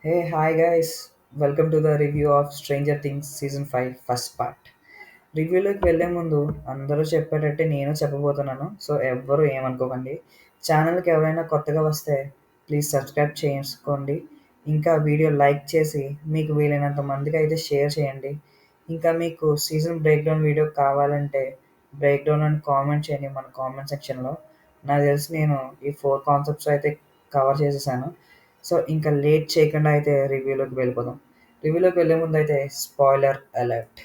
Hi guys. Welcome to the review of Stranger Things Season 5 first part. రివ్యూలోకి వెళ్ళే ముందు అందరూ చెప్పేటట్టే నేను చెప్పబోతున్నాను. సో ఎవ్వరూ ఏమనుకోకండి. ఛానల్‌కి ఎవరైనా కొత్తగా వస్తే ప్లీజ్ సబ్స్క్రైబ్ చేసుకోండి. ఇంకా వీడియో లైక్ చేసి మీకు వీలైనంత మందికైతే షేర్ చేయండి. ఇంకా మీకు సీజన్ బ్రేక్‌డౌన్ వీడియో కావాలంటే బ్రేక్‌డౌన్ అని కామెంట్ చేయండి మన కామెంట్ సెక్షన్‌లో. నాకు తెలిసి నేను ఈ 4 కాన్సెప్ట్స్ అయితే కవర్ చేసేసాను. సో ఇంకా లేట్ చేయకుండా అయితే రివ్యూలోకి వెళ్ళిపోదాం. రివ్యూలోకి వెళ్ళే ముందు అయితే స్పాయిలర్ అలర్ట్.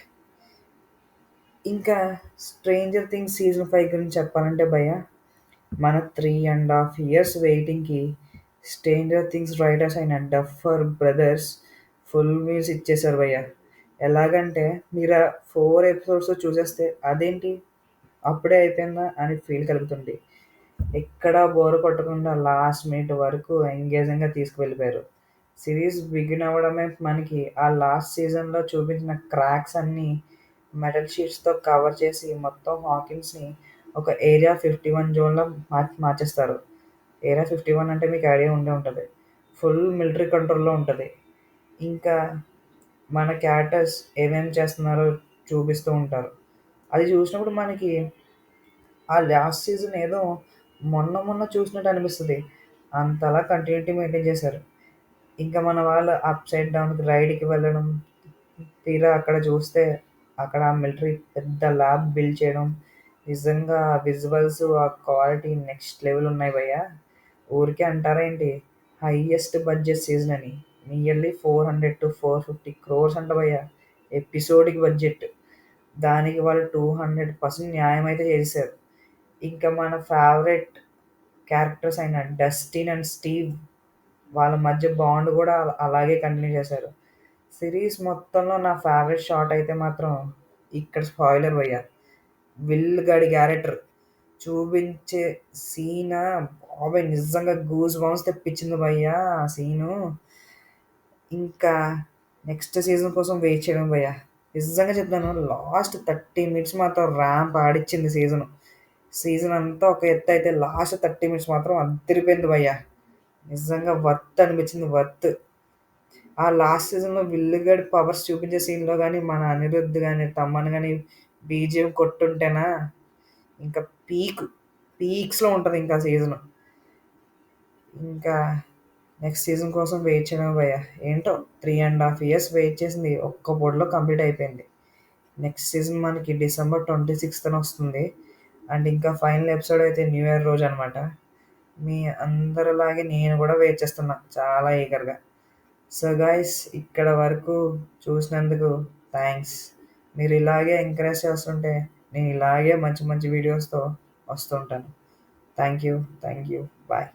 ఇంకా 'స్ట్రేంజర్ థింగ్స్' సీజన్ 5 గురించి చెప్పాలంటే భయ్య, మన 3.5 ఇయర్స్ వెయిటింగ్‌కి 'స్ట్రేంజర్ థింగ్స్' రైటర్స్ అయిన డఫర్ బ్రదర్స్ ఫుల్ మీల్స్ ఇచ్చేసారు భయ్య. ఎలాగంటే మీరు ఆ 4 ఎపిసోడ్స్ చూసేస్తే అదేంటి అప్పుడే అయిపోయిందా అని ఫీల్ కలుగుతుంది. ఎక్కడా బోర్ కొట్టకుండా లాస్ట్ మినిట్ వరకు ఎంగేజింగ్‌గా తీసుకువెళ్ళిపోయారు. సిరీస్ బిగిన్ అవ్వడమే మనకి ఆ లాస్ట్ సీజన్‌లో చూపించిన క్రాక్స్ అన్నీ మెటల్ షీట్స్‌తో కవర్ చేసి మొత్తం హాకిన్స్‌ని ఒక ఏరియా 51 జోన్‌లా మార్చేస్తారు. ఏరియా 51 అంటే మీకు ఐడియా ఉండే ఉంటది. ఫుల్ మిలిటరీ కంట్రోల్‌లో ఉంటది. ఇంకా మన క్యారెక్టర్స్ ఏమేం చేస్తున్నారో చూపిస్తూ ఉంటారు. అది చూసినప్పుడు మనకి ఆ లాస్ట్ సీజన్ ఏదో మొన్న చూసినట్టు అనిపిస్తది. అంతలా కంటిన్యూటీ మెయింటైన్ చేశారు. ఇంకా మన వాళ్ళు అప్ సైడ్ డౌన్‌కి రైడ్‌కి వెళ్ళడం, తీరా అక్కడ చూస్తే అక్కడ మిలిటరీ పెద్ద ల్యాబ్ బిల్డ్ చేయడం, నిజంగా ఆ విజువల్స్, ఆ క్వాలిటీ నెక్స్ట్ లెవెల్ ఉన్నాయి భయ్యా. ఊరికే అంటారా ఏంటి? హైయెస్ట్ బడ్జెట్ సీజన్ అని. నియర్లీ 400-450 క్రోర్స్ అంట భయ్యా ఎపిసోడ్‌కి బడ్జెట్. దానికి వాళ్ళు 200% న్యాయం అయితే చేసేసారు. ఇంకా మన ఫేవరెట్ క్యారెక్టర్స్ అయిన డస్టిన్ అండ్ స్టీవ్ వాళ్ళ మధ్య బాండ్ కూడా అలాగే కంటిన్యూ చేశారు. సిరీస్ మొత్తంలో నా ఫేవరెట్ షాట్ అయితే మాత్రం ఇక్కడ స్పాయిలర్ భయ్యా. విల్ గాడి క్యారెక్టర్ చూపించే సీన్ బాబోయ్! నిజంగా గూస్ బంప్స్ తెప్పించింది భయ్యా ఆ సీను. ఇంకా నెక్స్ట్ సీజన్ కోసం వెయిట్ చేయడం భయ్యా. నిజంగా చెప్తాను, లాస్ట్ 30 మినిట్స్ మాత్రం ర్యాంప్ ఆడిచ్చింది సీజను. సీజన్ అంతా ఒక ఎత్తు అయితే లాస్ట్ 30 మినిట్స్ మాత్రం అదిరిపోయింది భయ్యా. నిజంగా వర్త్ అనిపించింది వర్త్. ఆ లాస్ట్ సీజన్‌లో విల్లుగాడి పవర్స్ చూపించే సీన్‌లో గాని, మన అనిరుద్ గాని, తమన్ గాని బీజీఎం కొట్టుంటేనా ఇంకా పీక్, పీక్స్‌లో ఉంటది ఇంకా సీజను. ఇంకా నెక్స్ట్ సీజన్ కోసం వెయిట్ చేయడమే భయ్యా. ఏంటో 3.5 ఇయర్స్ వెయిట్ చేసింది ఒక్క పూటలో కంప్లీట్ అయిపోయింది. నెక్స్ట్ సీజన్ మనకి డిసెంబర్ 26థ్ వస్తుంది. అండ్ ఇంకా ఫైనల్ ఎపిసోడ్ అయితే న్యూ ఇయర్ రోజనమాట. మీ అందరిలాగే నేను కూడా వెయిట్ చేస్తున్నా చాలా ఈగర్‌గా. సో గైస్, ఇక్కడ వరకు చూసినందుకు థాంక్స్. మీరు ఇలాగే ఎంకరేజ్ చేస్తుంటే నేను ఇలాగే మంచి మంచి వీడియోస్‌తో వస్తూ ఉంటాను. Thank you. బాయ్.